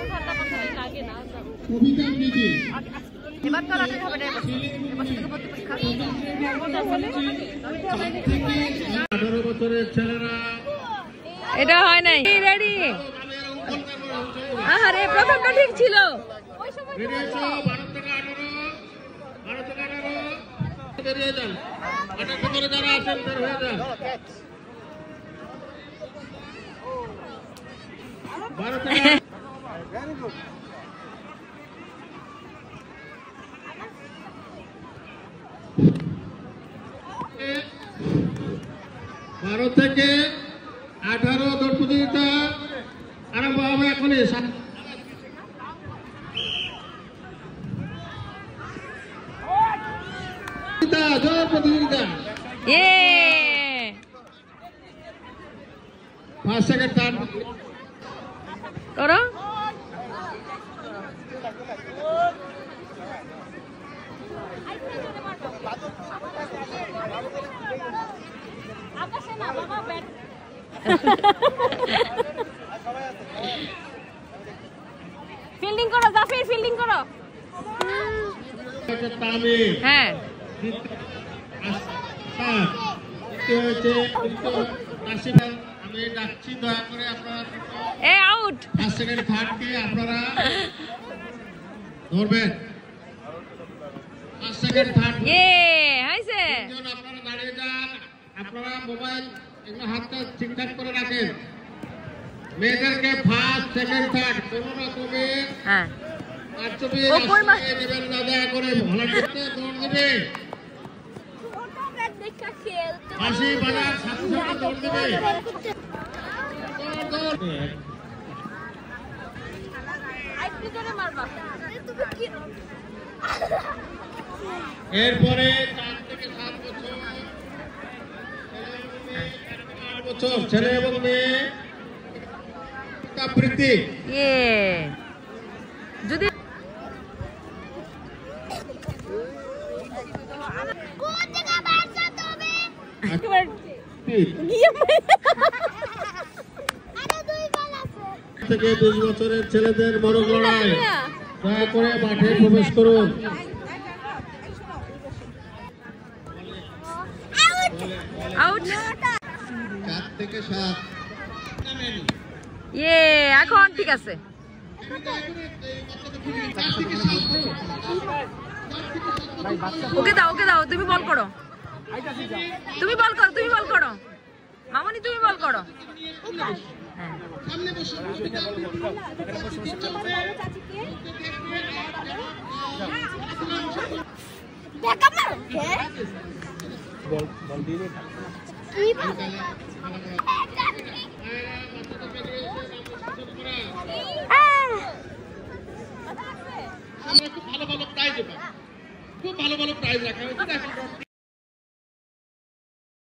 ঠান্ডা কখন লাগে এবার তো রাতে হবে না, এবার থেকে ভর্তি পরীক্ষা। 18 বছরের ছেলেরা এটা হয় নাই। রেডি? আরে প্রথমটা ঠিক ছিল। বেরিয়েছ 12 থেকে 18, 12 থেকে 18 বেরিয়ে যান। 18 করে যারা আছেন বের হয়ে যান। 12 থেকে ভেরি গুড। 12 থেকে 18 দৌড় প্রতিযোগিতা আরম্ভ হবে এখনই। জোর প্রতিযোগিতা। 5 সেকেন্ড টান করো। ফিল্ডিং করো জাফির, ফিল্ডিং করো। হ্যাঁ আমি ডাকছি, দয়া করে আপনারা আউট। 5 সেকেন্ড থার্ডকে আপনারা ধরবেন। 5 সেকেন্ড থার্ড হইছে। আপনারা দাঁড়িয়ে যান। আপনারা মোবাইল এগুলো হাতটা ঠিকঠাক করে রাখেন। মেয়েদেরকে ফার্স্ট সেকেন্ড থার্ড কোনো রকমে নেবেন না, দয়া করে ভালো করতে দৌড় দেবে। 80 বাজার 700 দৌড় দেবে। এরপরে 4 থেকে 7 বছর ছেলে এবং মেয়ে আবৃত্তি। যদি থেকে 20 বছরের ছেলেদের বড় লড়াই, দয়া করে মাঠে প্রবেশ করুন। আউট। 4 থেকে 7। এখন ঠিক আছে। ওকে দাও, ওকে দাও। তুমি বল করো, তুমি বল করো, তুমি বল করো মামনি, তুমি বল করো। খুব ভালো ভালো প্রাইজ রাখা হয়েছে।